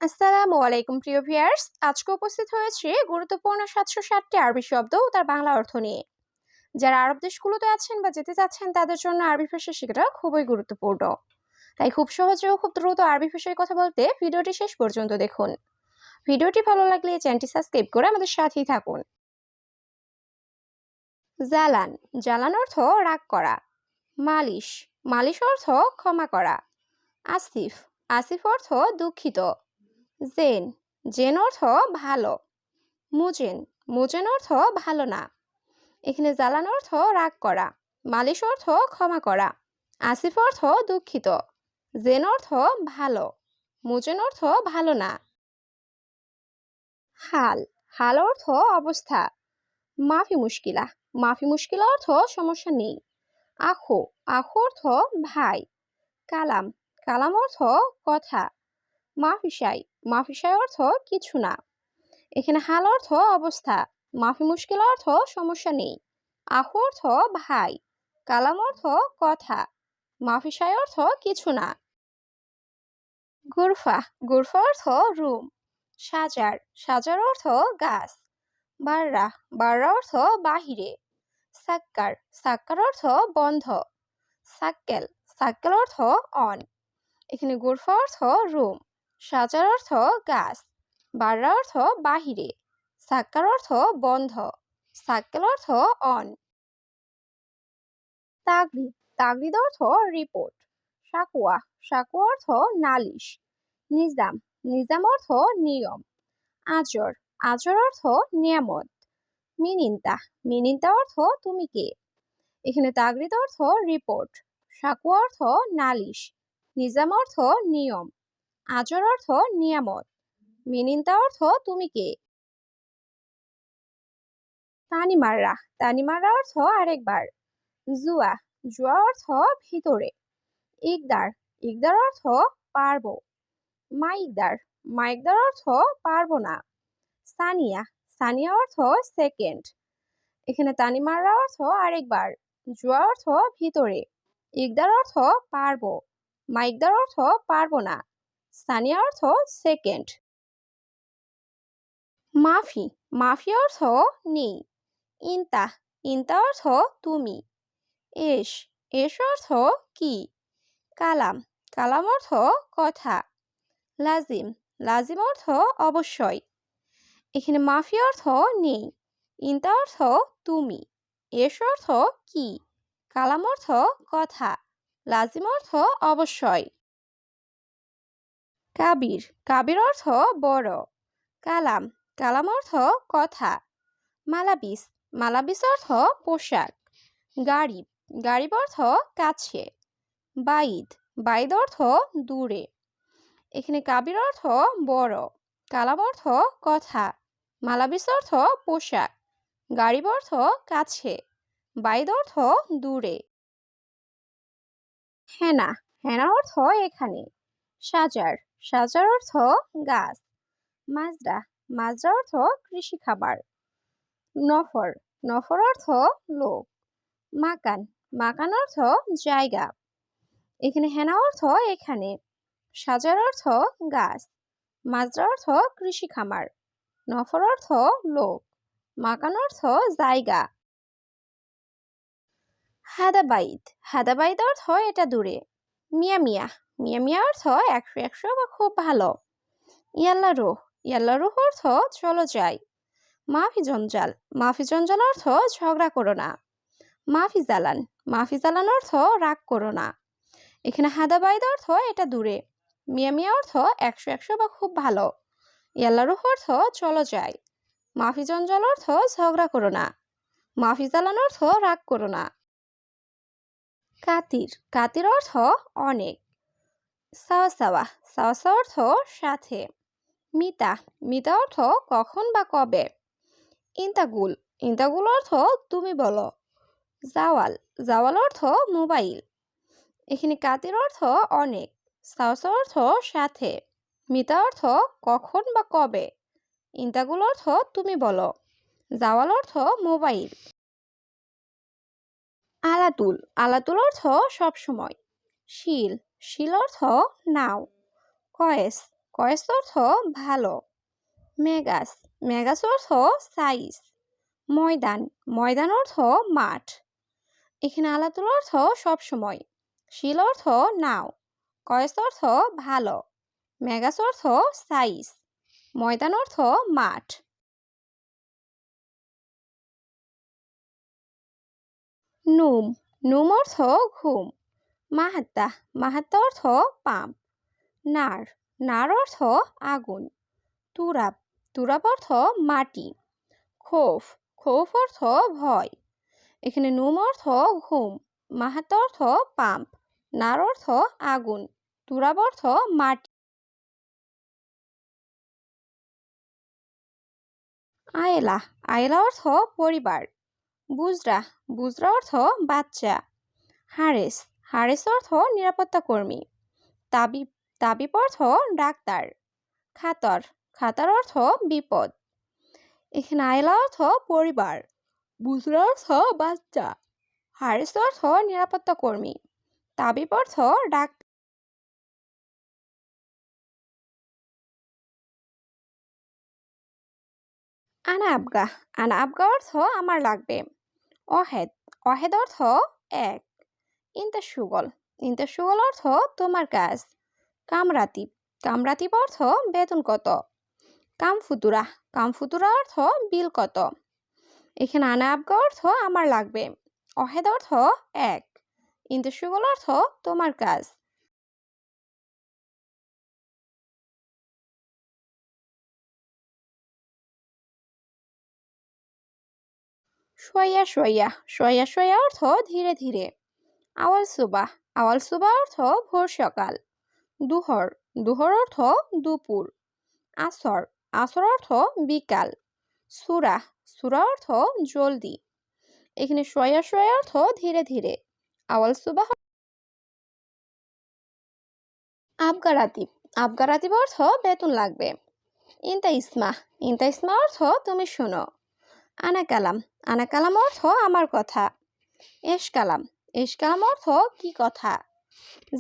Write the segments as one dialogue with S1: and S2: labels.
S1: আসসালামু আলাইকুম প্রিয় ভিউয়ার্স, আজকে উপস্থিত হয়েছে গুরুত্বপূর্ণ 760টি আরবি শব্দ ও তার বাংলা অর্থ নিয়ে। যারা আরব দেশগুলোতে আছেন বা যেতে চাচ্ছেন তাদের জন্য আরবি ভাষা শেখাটা খুবই গুরুত্বপূর্ণ। তাই খুব সহজে ও খুব দ্রুত আরবি ভাষায় কথা বলতে ভিডিওটি শেষ পর্যন্ত দেখুন। ভিডিওটি ভালো লাগলে চ্যানেলটি সাবস্ক্রাইব করে আমাদের সাথেই থাকুন। জালান, জালান অর্থ রাগ করা। মালিশ, মালিশ অর্থ ক্ষমা করা। আসিফ, আসিফ অর্থ দুঃখিত। জেন, জেন অর্থ ভালো। মুজেন, মুজেন অর্থ ভালো না। এখানে জ্বালান অর্থ রাগ করা, মালিশ অর্থ ক্ষমা করা, আসিফ অর্থ দুঃখিত, জেন অর্থ ভালো, মুজেন অর্থ ভালো না। হাল, হাল অর্থ অবস্থা। মাফি মুশকিলা, মাফি মুশকিলা অর্থ সমস্যা নেই। আখো, আখো অর্থ ভাই। কালাম, কালাম অর্থ কথা। মাফিসাই, মাফিসাই অর্থ কিছু না। এখানে হাল অর্থ অবস্থা, মাফি মুশকিল অর্থ সমস্যা নেই, আহু অর্থ ভাই, কালাম অর্থ কথা, মাফিসাই অর্থ কিছু না। গুরফা, গুরফা অর্থ রুম। সাজার, সাজার অর্থ গাছ। বাররা, বাররা অর্থ বাহিরে। সাক্কার, সাক্কার অর্থ বন্ধ। সাক্কেল, সাক্কেল অর্থ অন। এখানে গুরফা অর্থ রুম, সাজার অর্থ গাছ, বাররা অর্থ বাহিরে, সাক্কার অর্থ বন্ধ, সাক্কেল অর্থ অন। তাগরিদ, তাগরিদ অর্থ রিপোর্ট। সাকুয়া, সাকুয়া অর্থ নালিশ। নিজাম, নিজাম অর্থ নিয়ম। আজর, আজর অর্থ নিয়ামত। মিনিন্তা, মিনিন্তা অর্থ তুমি কে। এখানে তাগরিদ অর্থ রিপোর্ট, সাকুয়া অর্থ নালিশ, নিজাম অর্থ নিয়ম, আজর অর্থ নিয়ামত, মিনিন্তা অর্থ তুমি কে। তানিমাররা, তানিমাররা অর্থ আরেকবার। জুয়া, জুয়া অর্থ ভিতরে। ইকদার, ইকদার অর্থ পারবো। মাইকদার, মাইকদার অর্থ পারবো না। সানিয়া, সানিয়া অর্থ সেকেন্ড। এখানে তানিমাররা অর্থ আরেকবার। জুয়া অর্থ ভিতরে। ইকদার অর্থ পারবো। মাইকদার অর্থ পারবো না। সানিয়া অর্থ সেকেন্ড। মাফি, মাফি অর্থ নেই। ইনতা, ইনতা অর্থ তুমি। এস, এস অর্থ কি। কালাম, কালাম অর্থ কথা। লাজিম, লাজিম অর্থ অবশ্যই। এখানে মাফি অর্থ নেই, ইনতা অর্থ তুমি, এস অর্থ কি, কালাম অর্থ কথা, লাজিম অর্থ অবশ্যই। কাবির, কাবির অর্থ বড়। কালাম, কালাম অর্থ কথা। মালাবিস, মালাবিস অর্থ পোশাক। গারিব, গারিব অর্থ কাছে। বাইদ, বাইদ অর্থ দূরে। এখানে কাবির অর্থ বড়, কালাম অর্থ কথা, মালাবিস অর্থ পোশাক, গারিব অর্থ কাছে, বাইদ অর্থ দূরে। হেনা, হেনা অর্থ এখানে। সাজার, সাজার অর্থ গাছ। মাজরা, মাজরা অর্থ কৃষি খাবার। নফর, নফর অর্থ লোক। মাকান, মাকান অর্থ জায়গা। এখানে হেনা অর্থ এখানে। সাজার অর্থ গাছ। মাজরা অর্থ কৃষি খামার। নফর অর্থ লোক। মাকান অর্থ জায়গা। হাদাবাইদ, হাদাবাইদ অর্থ এটা দূরে। মিয়া মিয়া, মিয়া মিয়া অর্থ একশো একশো বা খুব ভালো। ইয়াল্লা রুহ, ইয়াল্লা রুহ অর্থ চলো যাই। মাফি জঞ্জাল, মাফি জঞ্জাল অর্থ ঝগড়া করো না। মাফি জালান, মাফি জালান অর্থ রাগ করো না। এখানে হাদাবাইদ অর্থ এটা দূরে। মিয়া মিয়া অর্থ একশো একশো বা খুব ভালো। ইয়াল্লা রুহ অর্থ চলো যাই। মাফি জঞ্জাল অর্থ ঝগড়া করো না। মাফি জালান অর্থ রাগ করো না। কাতির, কাতির অর্থ অনেক। সাওয়া সাওয়া, সাওয়া সাওয়া অর্থ সাথে। মিতা, মিতা অর্থ কখন বা কবে। ইন্তাগুল, ইন্তাগুল অর্থ তুমি বলো। জাওয়াল, জাওয়াল অর্থ মোবাইল। এখানে কাতির অর্থ অনেক, সাওয়া সাওয়া অর্থ সাথে, মিতা অর্থ কখন বা কবে, ইন্তাগুল অর্থ তুমি বলো, জাওয়াল অর্থ মোবাইল। আলাতুল, আলাতুল অর্থ সব সময়। শিল, শিল অর্থ নাও। কয়েস, কয়েস অর্থ ভালো। মেগাস, মেগাস অর্থ সাইজ। ময়দান, ময়দান অর্থ মাঠ। এখানে আলাতুল অর্থ সবসময়। শিল অর্থ নাও। কয়েস অর্থ ভালো। মেগাস অর্থ সাইজ। ময়দান অর্থ মাঠ। নুম, নুম অর্থ ঘুম। মাহাত্তা, মাহাত্তা অর্থ পাম্প। নার, নার অর্থ আগুন। তুরাব, তুরাব অর্থ মাটি। খোফ, খোফ অর্থ ভয়। এখানে নুম অর্থ ঘুম, মাহাত্তা অর্থ পাম্প, নার অর্থ আগুন, তুরাব অর্থ মাটি। আয়েলা, আয়েলা অর্থ পরিবার। বুজরা, বুজরা অর্থ বাচ্চা। হারেস, হারেস অর্থ নিরাপত্তা কর্মী। তাবিব, তাবিব অর্থ ডাক্তার। খাতর, খাতার অর্থ বিপদ। এখানে আয়লা অর্থ পরিবার, বুজরা অর্থ বাচ্চা, হারেস অর্থ নিরাপত্তা কর্মী, তাবিব অর্থ ডাক্তার। আনা আবগা, আনা আবগা অর্থ আমার লাগবে। অহেদ, অহেদ অর্থ এক। ইন্তা সুগল, ইন্তা সুগল অর্থ তোমার কাজ। কামরাতিব, কামরাতিব অর্থ বেতন কত। কামফুতুরা, কামফুতুরা অর্থ বিল কত। এখানে আনা আবগা অর্থ আমার লাগবে। অহেদ অর্থ এক। ইন্তা সুগল অর্থ তোমার কাজ। শোয়া শোয়া, শোয়া শোয়া অর্থ ধীরে ধীরে। আওয়াল সুবাহ, আওয়াল সুবাহ অর্থ ভোর সকাল। দুহর, দুহর অর্থ দুপুর। আসর, আসর অর্থ বিকাল। সুরা, সুরা অর্থ জলদি। এখানে শোয়া শোয়া অর্থ ধীরে ধীরে। আওয়াল সুবাহ। আবগারাতিব, আবগারাতিব অর্থ বেতন লাগবে। ইনতা ইসমা, ইনতা ইসমা অর্থ তুমি শোনো। আনা কালাম, আনা কালাম অর্থ আমার কথা। এশ কালাম, এশ কালাম অর্থ কি কথা।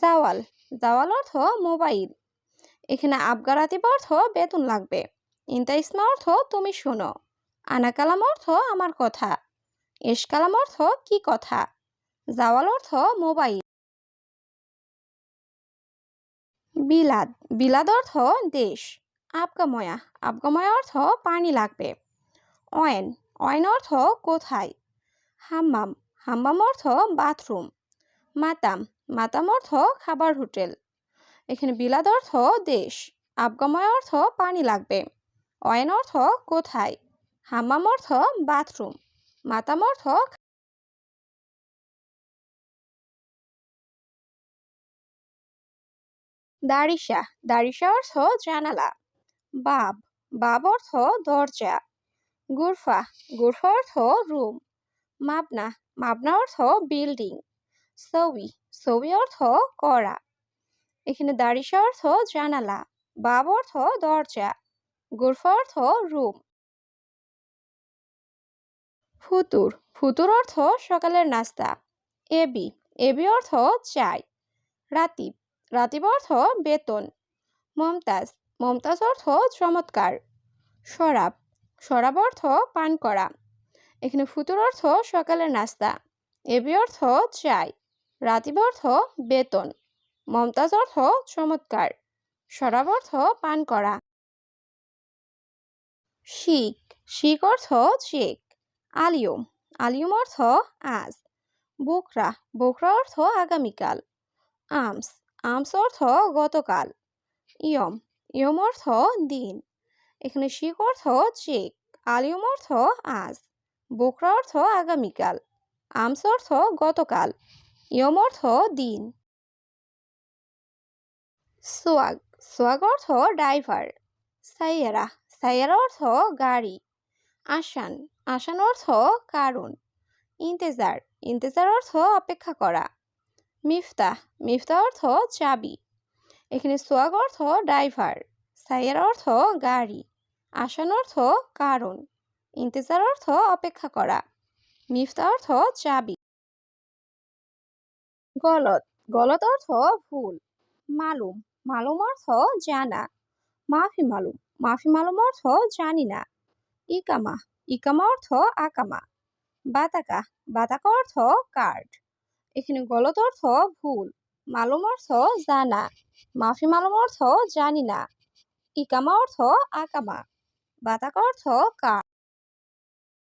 S1: জাওয়াল, জাওয়াল অর্থ মোবাইল। এখানে আবগারাতিব অর্থ বেতন লাগবে। ইনতা ইসমা অর্থ তুমি শোনো। আনা কালাম অর্থ আমার কথা। এশ কালাম অর্থ কি কথা। জাওয়াল অর্থ মোবাইল। বিলাদ, বিলাদ অর্থ দেশ। আবগাময়া, আবগাময়া অর্থ পানি লাগবে। অয়েন, অয়েন অর্থ কোথায়। হাম্মাম, হাম্মাম অর্থ বাথরুম। মাতাম, মাতাম অর্থ খাবার হোটেল। এখানে বিলাদ অর্থ দেশ, আবগাময় অর্থ পানি লাগবে, অয়েন অর্থ কোথায়, হাম্মাম অর্থ বাথরুম, মাতাম অর্থ। দারিসা, দারিসা অর্থ জানালা। বাব, বাব অর্থ দরজা। গুরফা, গুরফা অর্থ রুম। মাবনা, মাবনা অর্থ বিল্ডিং। সবি, সবি অর্থ করা। এখানে দারিসা অর্থ জানালা, বাব অর্থ দরজা, গুরফা অর্থ রুম। ফুতুর, ফুতুর অর্থ সকালের নাস্তা। এবি, এবি অর্থ চাই। রাতিব, রাতিব অর্থ বেতন। মমতাজ, মমতাজ অর্থ চমৎকার। শরাব, শরাব অর্থ পান করা। এখানে ফুতুর অর্থ সকালের নাস্তা, এবি অর্থ চাই, রাতিব অর্থ বেতন, মমতাজ অর্থ চমৎকার, শরাব অর্থ পান করা। শিক, শিক অর্থ চেক। আলিয়ম, আলিয়ম অর্থ আজ। বোকরা, বোকরা অর্থ আগামীকাল। আমস, আমস অর্থ গতকাল। ইয়ম, ইয়ম অর্থ দিন। এখানে শিক অর্থ চেক, আলিয়ম অর্থ আজ, বোকরা অর্থ আগামীকাল, আমস অর্থ গতকাল, ইয়ম অর্থ দিন। সোয়াগ, সোয়াগ অর্থ ড্রাইভার। সাইয়ারা, সাইয়ারা অর্থ গাড়ি। আসান, আসান অর্থ কারণ। ইন্তেজার, ইন্তেজার অর্থ অপেক্ষা করা। মিফতাহ, মিফতাহ অর্থ চাবি। এখানে সোয়াগ অর্থ ড্রাইভার, সাইয়ারা অর্থ গাড়ি, আসান অর্থ কারণ, ইন্তেজার অর্থ অপেক্ষা করা, মিফতাহ অর্থ চাবি। গলত, গলত অর্থ ভুল। মালুম, মালুম অর্থ জানা। মাফি মালুম, মাফি মালুম অর্থ জানি না। ইকামা, ইকামা অর্থ আকামা। বাতাকা, বাতাকা অর্থ কার্ড। এখানে গলত অর্থ ভুল। মালুম অর্থ জানা। মাফি মালুম অর্থ জানি না। ইকামা অর্থ আকামা। বাতাকা অর্থ কার্ড।